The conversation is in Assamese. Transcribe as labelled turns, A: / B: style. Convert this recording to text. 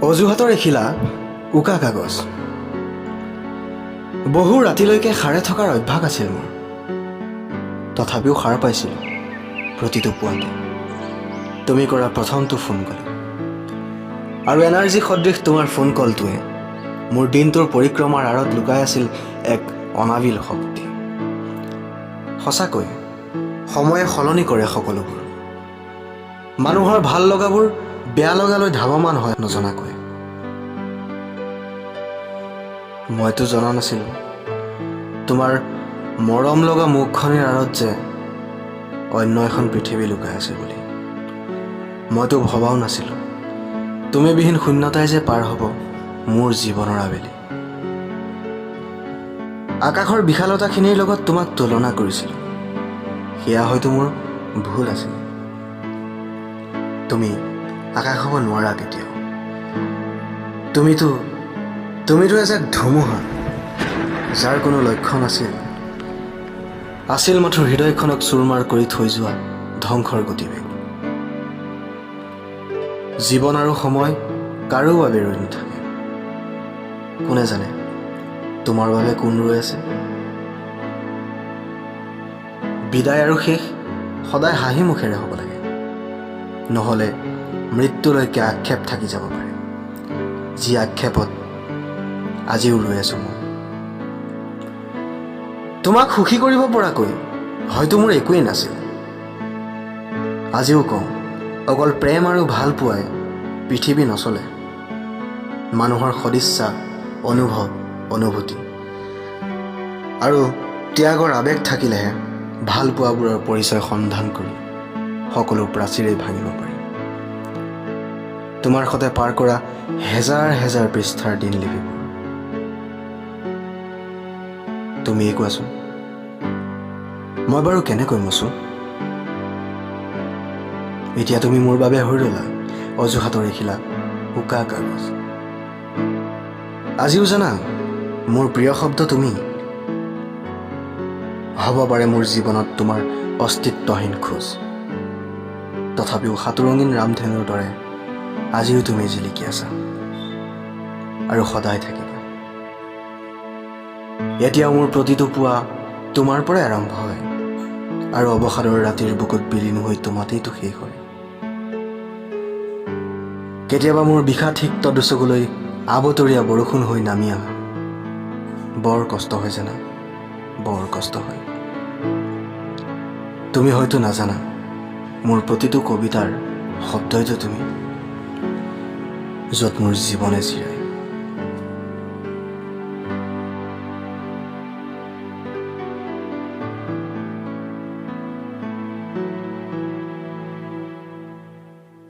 A: অজুহাতৰ এখিলা উকা কাগজ। বহু ৰাতিলৈকে সাৰে থকাৰ অভ্যাস আছিল মোৰ। তথাপিও সাৰ পাইছিলোঁ প্ৰতিটো পুৱাতে তুমি কৰা প্ৰথমটো ফোন কল। আৰু এনাৰ্জি সদৃশ তোমাৰ ফোন কলটোৱে মোৰ দিনটোৰ পৰিক্ৰমাৰ আঁৰত লুকাই আছিল এক অনাবিল শক্তি। সঁচাকৈ সময়ে সলনি কৰে সকলোবোৰ। মানুহৰ ভাল লগাবোৰ বেয়া লগালৈ ধাৱমান হয় নজনাকৈ। মইতো জনা নাছিলোঁ তোমাৰ মৰম লগা মুখখনিৰ আঁৰত যে অন্য এখন পৃথিৱী লুকাই আছে বুলি। মইতো ভবাও নাছিলোঁ তুমি বিহীন শূন্যতাই যে পাৰ হ'ব মোৰ জীৱনৰ আবেলি। আকাশৰ বিশালতাখিনিৰ লগত তোমাক তুলনা কৰিছিলোঁ, সেয়া হয়তো মোৰ ভুল আছিল। তুমি আকাশ হ'ব নোৱাৰা কেতিয়াও। তুমিতো এজাক ধুমুহা, যাৰ কোনো লক্ষ্য আছিল মাথো হৃদয়খনক চুৰমাৰ কৰি থৈ যোৱা ধ্বংসৰ গতিবেগ। জীৱন আৰু সময় কাৰো বাবে ৰৈ নাথাকে। কোনে জানে তোমাৰ বাবে কোন ৰৈ আছে। বিদায় আৰু শেষ সদায় হাঁহি মুখেৰে হ'ব লাগে, নহ'লে মৃত্যুলৈকে আক্ষেপ থাকি যাব পাৰে, যি আক্ষেপত আজিও ৰৈ আছো মই। তোমাক সুখী কৰিব পৰাকৈ হয়তো মোৰ একোৱেই নাছিল। আজিও কওঁ, অকল প্ৰেম আৰু ভাল পোৱাই পৃথিৱী নচলে। মানুহৰ সদিচ্ছা, অনুভৱ, অনুভূতি আৰু ত্যাগৰ আৱেগ থাকিলেহে ভাল পোৱাবোৰৰ পৰিচয় সন্ধান কৰি সকলো প্ৰাচীৰেই ভাঙিব পাৰি। তোমাৰ সতে পাৰ কৰা হেজাৰ হেজাৰ পৃষ্ঠাৰ দিনলিপিবোৰ তুমিয়েই কোৱাচোন, মই বাৰু কেনেকৈ মচো? এতিয়া তুমি মোৰ বাবে হৈ ৰলা অজুহাতৰ এখিলা উকা কাগজ। আজিও জানা মোৰ প্ৰিয় শব্দ তুমি। হ'ব পাৰে মোৰ জীৱনত তোমাৰ অস্তিত্বহীন খোজ, তথাপিও সাঁতুৰঙীন ৰামধেনুৰ দৰে আজিও তুমি জিলিকি আছা আৰু সদায় থাকিবা। এতিয়াও মোৰ প্ৰতিটো পুৱা তোমাৰ পৰাই আৰম্ভ হয় আৰু অৱসাদৰ ৰাতিৰ বুকুত বিলীন হৈ তোমাতেইতো শেষ হয়। কেতিয়াবা মোৰ বিষাদ সিক্ত দুচকুলৈ আবতৰীয়া বৰষুণ হৈ নামি আহা। বৰ কষ্ট হয় জানা, বৰ কষ্ট হয়। তুমি হয়তো নাজানা মোৰ প্ৰতিটো কবিতাৰ শব্দইতো তুমি, য'ত মোৰ জীৱনে চিৰায়।